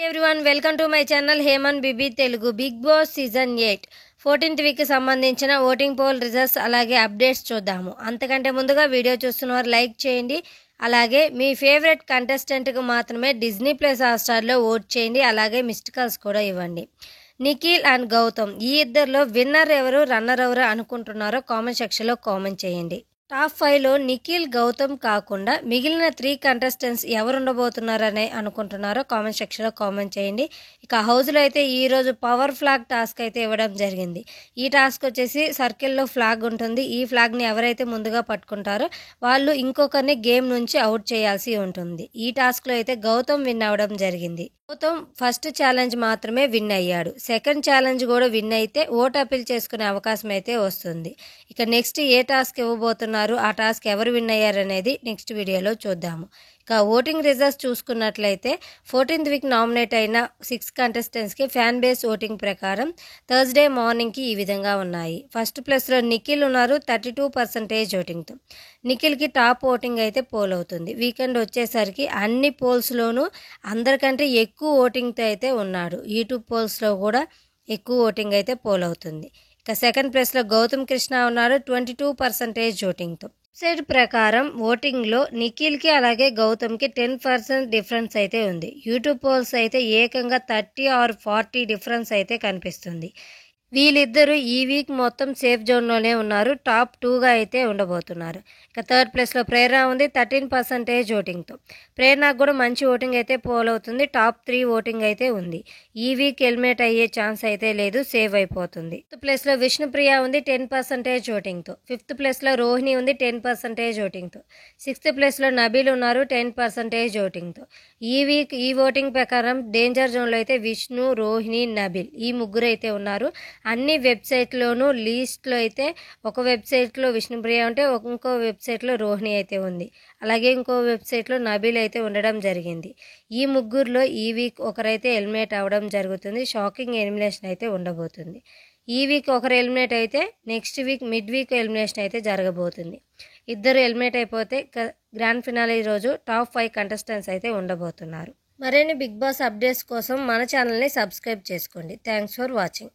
Everyone welcome to my channel Heman BB Telugu. Big boss season 8 14th week సంబంధించిన voting poll results అలాగే updates చూద్దాము. అంతకంటే ముందుగా వీడియో చూస్తున్నవారు లైక్ చేయండి. అలాగే మీ ఫేవరెట్ కంటెస్టెంట్కి మాత్రమే డిజ్నీ ప్లస్ హాట్‌స్టార్లో ఓట్ చేయండి. అలాగే మిస్డ్ కాల్స్ కూడా ఇవ్వండి. నిఖిల్ అండ్ గౌతమ్ ఈ ఇద్దరిలో విన్నర్ ఎవరు రన్నర్ ఎవరు అనుకుంటున్నారో కామెంట్ సెక్షన్లో కామెంట్ చేయండి. టాప్ 5లో నిఖిల్ గౌతమ్ కాకుండా మిగిలిన 3 కంటెస్టెంట్స్ ఎవరు ఉండబోతున్నారని అనుకుంటున్నారో కామెంట్ సెక్షన్లో కామెంట్ చేయండి. ఇక హౌస్లో అయితే ఈరోజు పవర్ ఫ్లాగ్ టాస్క్ అయితే ఇవ్వడం జరిగింది. ఈ టాస్క్ వచ్చేసి సర్కిల్లో ఫ్లాగ్ ఉంటుంది. ఈ ఫ్లాగ్ని ఎవరైతే ముందుగా పట్టుకుంటారో వాళ్ళు ఇంకొకరిని గేమ్ నుంచి అవుట్ చేయాల్సి ఉంటుంది. ఈ టాస్క్లో అయితే గౌతమ్ విన్ అవ్వడం జరిగింది. గౌతమ్ ఫస్ట్ ఛాలెంజ్ మాత్రమే విన్ అయ్యాడు. సెకండ్ ఛాలెంజ్ కూడా విన్ అయితే ఓట్ అప్పీల్ చేసుకునే అవకాశం అయితే వస్తుంది. ఇక నెక్స్ట్ ఏ టాస్క్ ఇవ్వబోతున్నారు, ఆ టాస్క్ ఎవరు విన్ అయ్యారనేది నెక్స్ట్ వీడియోలో చూద్దాము. ఇక ఓటింగ్ రిజల్ట్స్ చూసుకున్నట్లయితే 14th వీక్ నామినేట్ అయిన 6 కంటెస్టెంట్స్కి ఫ్యాన్ బేస్ ఓటింగ్ ప్రకారం థర్స్డే మార్నింగ్కి ఈ విధంగా ఉన్నాయి. ఫస్ట్ ప్లేస్లో నిఖిల్ ఉన్నారు 32% ఓటింగ్తో. నిఖిల్కి టాప్ ఓటింగ్ అయితే పోల్ అవుతుంది. వీకెండ్ వచ్చేసరికి అన్ని పోల్స్లోనూ అందరికంటే ఎక్కువ ఓటింగ్తో అయితే ఉన్నాడు. యూట్యూబ్ పోల్స్లో కూడా ఎక్కువ ఓటింగ్ అయితే పోల్ అవుతుంది. ఇక సెకండ్ ప్లేస్లో గౌతమ్ కృష్ణ ఉన్నారు 22% ఓటింగ్తో. వెబ్సైట్ ప్రకారం ఓటింగ్లో నిఖిల్కి అలాగే గౌతమ్కి 10% డిఫరెన్స్ అయితే ఉంది. యూట్యూబ్ పోల్స్ అయితే ఏకంగా 30 or 40 డిఫరెన్స్ అయితే కనిపిస్తుంది. వీళ్ళిద్దరూ ఈ వీక్ మొత్తం సేఫ్ జోన్లోనే ఉన్నారు. టాప్ 2గా అయితే ఉండబోతున్నారు. ఇక థర్డ్ ప్లేస్లో ప్రేరణ ఉంది 13% ఓటింగ్తో. ప్రేరణకు కూడా మంచి ఓటింగ్ అయితే పోల్ అవుతుంది. టాప్ 3 ఓటింగ్ అయితే ఉంది. ఈ వీక్ ఎలిమినేట్ అయ్యే ఛాన్స్ అయితే లేదు, సేవ్ అయిపోతుంది. ఫిఫ్త్ ప్లేస్లో విష్ణుప్రియ ఉంది 10% ఓటింగ్తో. ఫిఫ్త్ ప్లేస్లో రోహిణి ఉంది 10% ఓటింగ్తో. సిక్స్త్ ప్లేస్లో నబీల్ ఉన్నారు 10% ఓటింగ్తో. ఈ వీక్ ఈ ఓటింగ్ ప్రకారం డేంజర్ జోన్లో అయితే విష్ణు, రోహిణి, నబీల్ ఈ ముగ్గురు అయితే ఉన్నారు. అన్ని వెబ్సైట్లోనూ లీస్ట్లో అయితే ఒక వెబ్సైట్లో విష్ణుప్రియ ఉంటే ఇంకో వెబ్సైట్లో రోహిణి అయితే ఉంది. అలాగే ఇంకో వెబ్సైట్లో నబీల్ అయితే ఉండడం జరిగింది. ఈ ముగ్గురులో ఈ వీక్ ఒకరైతే ఎలిమినేట్ అవ్వడం జరుగుతుంది. షాకింగ్ ఎలిమినేషన్ అయితే ఉండబోతుంది. ఈ వీక్ ఒకరు ఎలిమినేట్ అయితే next week mid week elimination అయితే జరగబోతుంది. ఇద్దరు ఎలిమినేట్ అయిపోతే గ్రాండ్ ఫినాలే రోజు టాప్ 5 కంటెస్టెంట్స్ అయితే ఉండబోతున్నారు. మరిన్ని బిగ్ బాస్ అప్డేట్స్ కోసం మన ఛానల్ని సబ్స్క్రైబ్ చేసుకోండి. Thanks for watching.